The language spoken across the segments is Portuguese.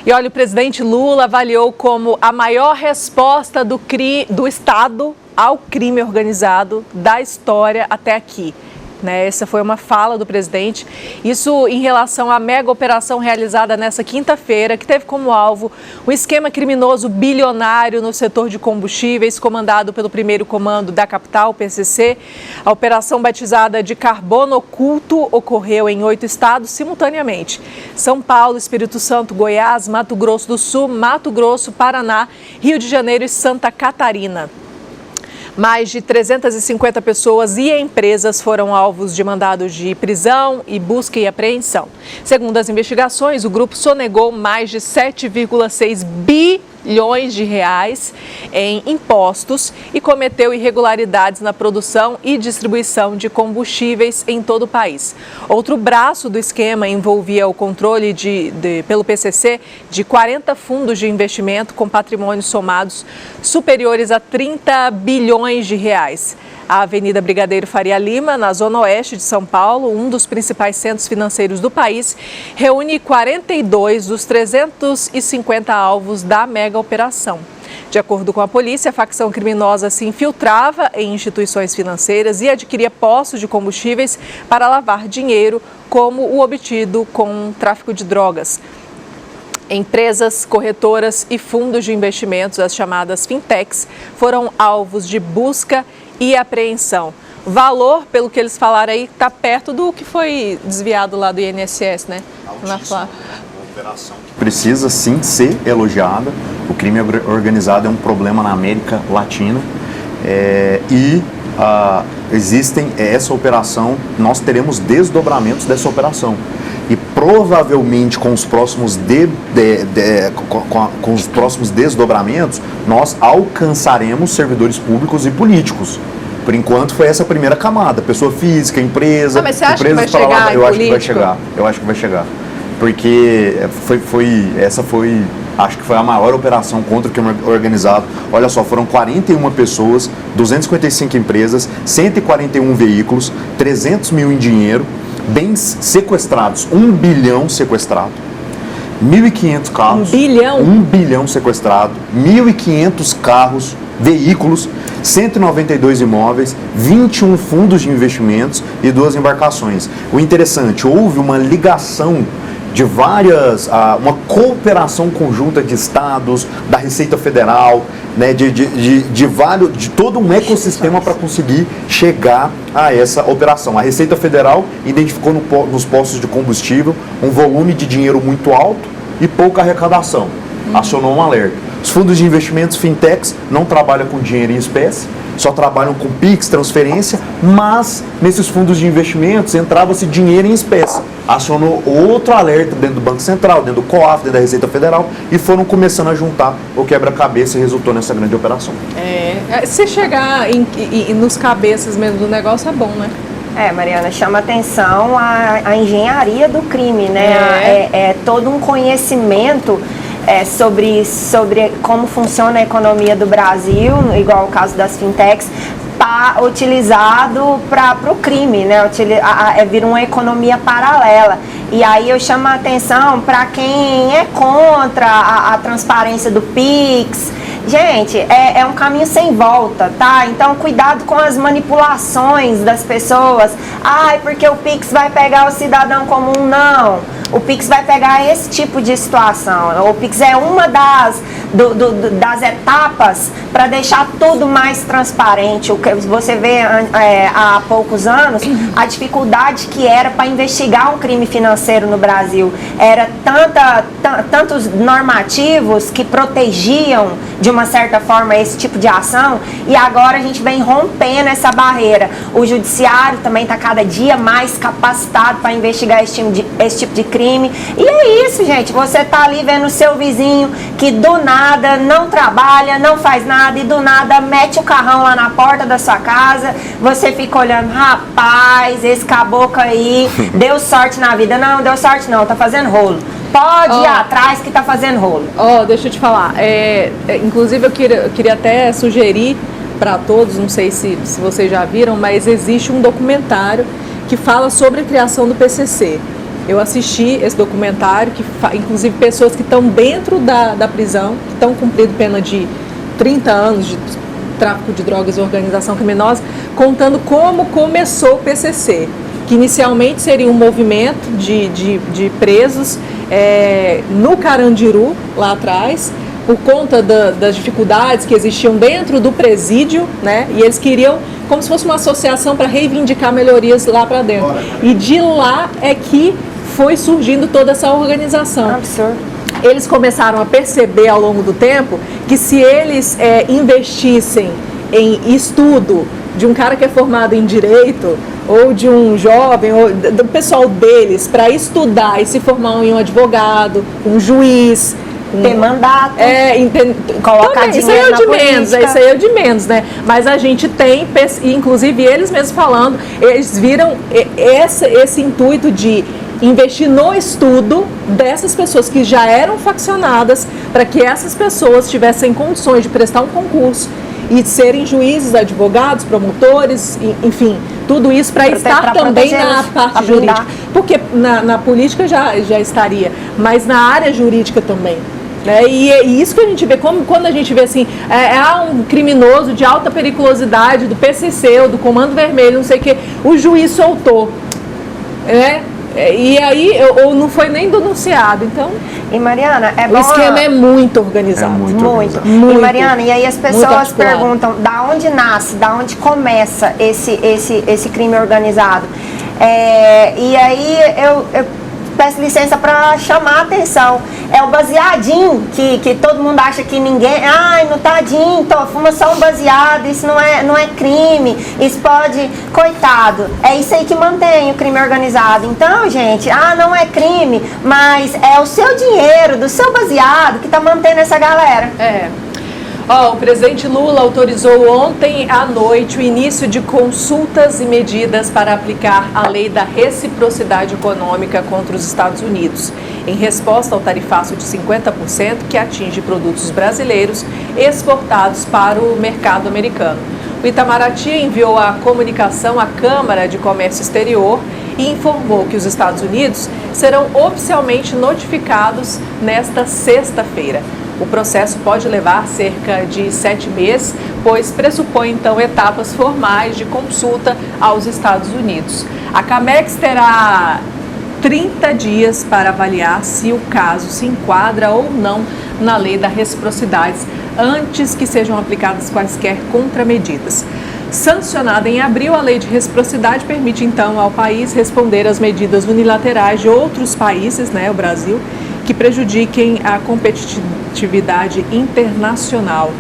E olha, o presidente Lula avaliou como a maior resposta do Estado ao crime organizado da história até aqui. Essa foi uma fala do presidente, isso em relação à mega operação realizada nessa quinta-feira, que teve como alvo um esquema criminoso bilionário no setor de combustíveis, comandado pelo primeiro comando da capital, o PCC. A operação batizada de Carbono Oculto ocorreu em 8 estados simultaneamente: São Paulo, Espírito Santo, Goiás, Mato Grosso do Sul, Mato Grosso, Paraná, Rio de Janeiro e Santa Catarina. Mais de 350 pessoas e empresas foram alvos de mandados de prisão e busca e apreensão. Segundo as investigações, o grupo sonegou mais de 7,6 bilhões de reais em impostos e cometeu irregularidades na produção e distribuição de combustíveis em todo o país. Outro braço do esquema envolvia o controle pelo PCC de 40 fundos de investimento com patrimônios somados superiores a 30 bilhões de reais. A Avenida Brigadeiro Faria Lima, na zona oeste de São Paulo, um dos principais centros financeiros do país, reúne 42 dos 350 alvos da mega operação. De acordo com a polícia, a facção criminosa se infiltrava em instituições financeiras e adquiria postos de combustíveis para lavar dinheiro, como o obtido com tráfico de drogas. Empresas, corretoras e fundos de investimentos, as chamadas fintechs, foram alvos de busca e apreensão. O valor, pelo que eles falaram aí, está perto do que foi desviado lá do INSS, né? Uma operação que precisa sim ser elogiada. O crime organizado é um problema na América Latina existem essa operação, nós teremos desdobramentos dessa operação. E provavelmente com os próximos, com os próximos desdobramentos, nós alcançaremos servidores públicos e políticos. Por enquanto foi essa a primeira camada, pessoa física, empresa. Mas você acha que vai chegar eu acho que vai chegar. Porque acho que foi a maior operação contra o crime organizado. Olha só, foram 41 pessoas, 255 empresas, 141 veículos, 300 mil em dinheiro, bens sequestrados, 1 bilhão sequestrado, 1.500 carros, 1 bilhão? 1 bilhão sequestrado, 1.500 carros, veículos, 192 imóveis, 21 fundos de investimentos e 2 embarcações. O interessante, houve uma ligação de uma cooperação conjunta de estados, da Receita Federal, né, de todo um ecossistema para conseguir chegar a essa operação. A Receita Federal identificou nos postos de combustível um volume de dinheiro muito alto e pouca arrecadação. Acionou um alerta. Os fundos de investimentos fintechs não trabalham com dinheiro em espécie, só trabalham com PIX, transferência, mas nesses fundos de investimentos entrava-se dinheiro em espécie. Acionou outro alerta dentro do Banco Central, dentro do COAF, dentro da Receita Federal, e foram começando a juntar o quebra-cabeça e resultou nessa grande operação. Se chegar nos cabeças mesmo do negócio é bom, né? Mariana, chama atenção a engenharia do crime, né? É todo um conhecimento sobre como funciona a economia do Brasil, igual o caso das fintechs, utilizado para o crime, né? Vira uma economia paralela. E aí eu chamo a atenção para quem é contra a transparência do PIX. Gente, é um caminho sem volta, tá? Então, cuidado com as manipulações das pessoas. Porque o PIX vai pegar o cidadão comum. Não. O PIX vai pegar esse tipo de situação. O PIX é uma das etapas para deixar tudo mais transparente. Você vê há poucos anos a dificuldade que era para investigar um crime financeiro no Brasil. Era tantos normativos que protegiam de uma certa forma esse tipo de ação, e agora a gente vem rompendo essa barreira. O judiciário também está cada dia mais capacitado para investigar esse tipo de crime. E é isso, gente. Você tá ali vendo o seu vizinho que do nada não trabalha, não faz nada, e do nada mete o carrão lá na porta da sua casa. Você fica olhando, rapaz, esse caboclo aí deu sorte na vida. Não, deu sorte não, tá fazendo rolo. Pode ir atrás que tá fazendo rolo. Deixa eu te falar. Inclusive eu queria até sugerir para todos, não sei se vocês já viram, mas existe um documentário que fala sobre a criação do PCC. Eu assisti esse documentário, inclusive pessoas que estão dentro da prisão, que estão cumprindo pena de 30 anos de tráfico de drogas e organização criminosa, contando como começou o PCC, que inicialmente seria um movimento de presos no Carandiru, lá atrás, por conta das dificuldades que existiam dentro do presídio, né? E eles queriam como se fosse uma associação para reivindicar melhorias lá para dentro. E de lá é que foi surgindo toda essa organização. Absurdo. Eles começaram a perceber ao longo do tempo que se eles investissem em estudo de um cara que é formado em direito, ou de um jovem, ou do pessoal deles, para estudar e se formar em um advogado, um juiz, ter mandato, colocar também, dinheiro na política. Isso aí é o de menos, né? Mas a gente tem, inclusive eles mesmos falando, eles viram esse intuito de investir no estudo dessas pessoas que já eram faccionadas, para que essas pessoas tivessem condições de prestar um concurso e de serem juízes, advogados, promotores, enfim, tudo isso para estar também na parte jurídica. Porque na política já estaria, mas na área jurídica também. Né? E é isso que a gente vê, como quando a gente vê assim, um criminoso de alta periculosidade do PCC ou do Comando Vermelho, não sei o que, o juiz soltou. Né? E aí, ou não foi nem denunciado, então... E Mariana, o esquema é muito organizado. Muito. E Mariana, e aí as pessoas perguntam, da onde nasce, da onde começa esse crime organizado? E aí eu peço licença para chamar a atenção. É o baseadinho, que todo mundo acha que ninguém... Ai, no tadinho, fuma só um baseado, isso não é crime, isso pode... Coitado, é isso aí que mantém o crime organizado. Então, gente, não é crime, mas é o seu dinheiro, do seu baseado, que está mantendo essa galera. O presidente Lula autorizou ontem à noite o início de consultas e medidas para aplicar a lei da reciprocidade econômica contra os Estados Unidos, em resposta ao tarifaço de 50% que atinge produtos brasileiros exportados para o mercado americano. O Itamaraty enviou a comunicação à Câmara de Comércio Exterior e informou que os Estados Unidos serão oficialmente notificados nesta sexta-feira. O processo pode levar cerca de 7 meses, pois pressupõe, então, etapas formais de consulta aos Estados Unidos. A CAMEX terá 30 dias para avaliar se o caso se enquadra ou não na lei da reciprocidade, antes que sejam aplicadas quaisquer contramedidas. Sancionada em abril, a lei de reciprocidade permite, então, ao país responder às medidas unilaterais de outros países, né, o Brasil, que prejudiquem a competitividade internacional.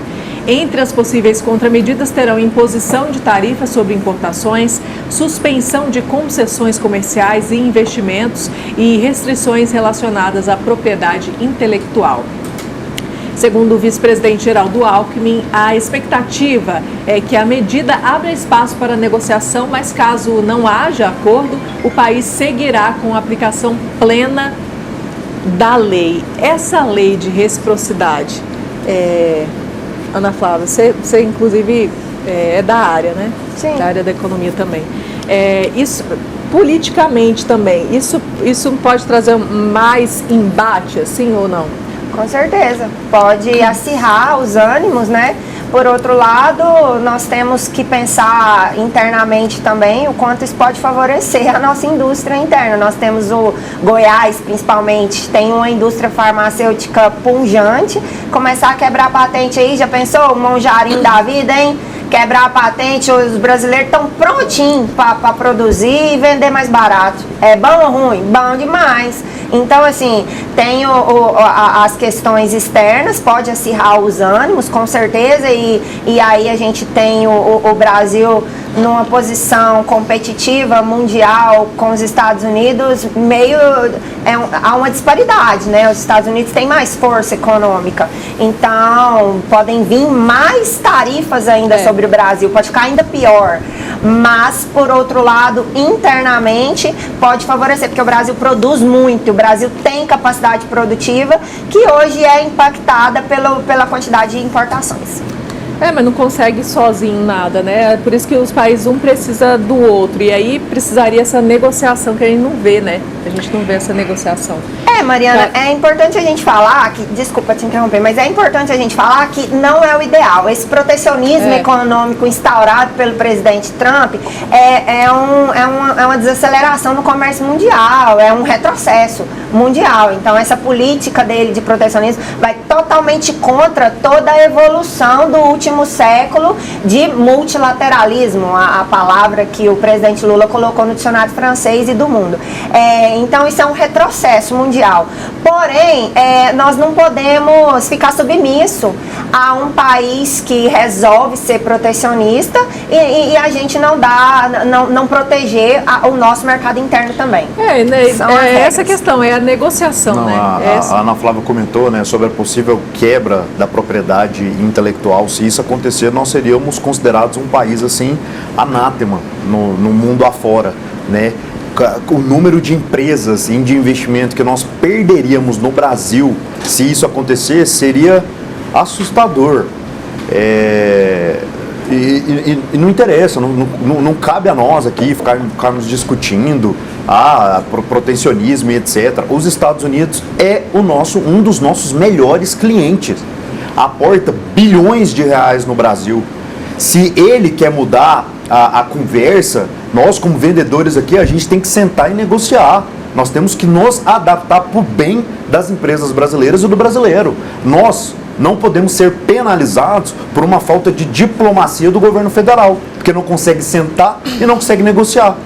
Entre as possíveis contramedidas terão imposição de tarifas sobre importações, suspensão de concessões comerciais e investimentos e restrições relacionadas à propriedade intelectual. Segundo o vice-presidente Geraldo Alckmin, a expectativa é que a medida abra espaço para negociação, mas caso não haja acordo, o país seguirá com a aplicação plena da lei. Essa lei de reciprocidade, Ana Flávia, você inclusive é da área, né? Sim. Da área da economia também. Isso, politicamente também, isso pode trazer mais embate, assim, ou não? Com certeza, pode acirrar os ânimos, né? Por outro lado, nós temos que pensar internamente também o quanto isso pode favorecer a nossa indústria interna. Nós temos o Goiás, principalmente, tem uma indústria farmacêutica pujante. Começar a quebrar patente aí, já pensou? O Monjarinho da vida, hein? Quebrar a patente, os brasileiros estão prontinhos para produzir e vender mais barato. É bom ou ruim? Bom demais. Então, assim, tem as questões externas, pode acirrar os ânimos, com certeza, e aí a gente tem o Brasil numa posição competitiva mundial com os Estados Unidos, há uma disparidade, né? Os Estados Unidos têm mais força econômica, então podem vir mais tarifas ainda sobre o Brasil, pode ficar ainda pior, mas por outro lado, internamente pode favorecer, porque o Brasil produz muito, o Brasil tem capacidade produtiva que hoje é impactada pela quantidade de importações. Mas não consegue sozinho nada, né? Por isso que os países, um precisa do outro. E aí precisaria essa negociação que a gente não vê, né? A gente não vê essa negociação. Mariana, é importante a gente falar que, desculpa te interromper, mas é importante a gente falar que não é o ideal. Esse protecionismo econômico instaurado pelo presidente Trump é uma desaceleração no comércio mundial, é um retrocesso mundial. Então, essa política dele de protecionismo vai totalmente contra toda a evolução do último século de multilateralismo, a palavra que o presidente Lula colocou no dicionário francês e do mundo. Então, isso é um retrocesso mundial. Porém, nós não podemos ficar submisso a um país que resolve ser protecionista e a gente não proteger o nosso mercado interno também. Essa questão, é a negociação, né? A Ana Flávia comentou, né, sobre a possível quebra da propriedade intelectual. Se isso acontecer, nós seríamos considerados um país, assim, anátema no mundo afora, né? O número de empresas e de investimento que nós perderíamos no Brasil, se isso acontecer, seria assustador. E não interessa, não cabe a nós aqui ficarmos discutindo protecionismo e etc. Os Estados Unidos é um dos nossos melhores clientes. Aporta bilhões de reais no Brasil. Se ele quer mudar a conversa, nós como vendedores aqui, a gente tem que sentar e negociar. Nós temos que nos adaptar para o bem das empresas brasileiras e do brasileiro. Nós não podemos ser penalizados por uma falta de diplomacia do governo federal, porque não consegue sentar e não consegue negociar.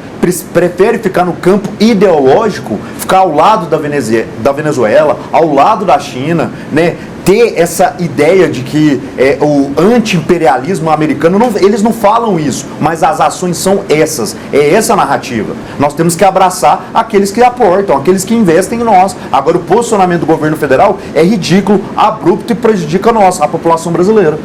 Prefere ficar no campo ideológico, ficar ao lado da Venezuela, ao lado da China, né? Ter essa ideia de que o anti-imperialismo americano, eles não falam isso, mas as ações são essas, é essa a narrativa. Nós temos que abraçar aqueles que aportam, aqueles que investem em nós. Agora, o posicionamento do governo federal é ridículo, abrupto e prejudica a população brasileira.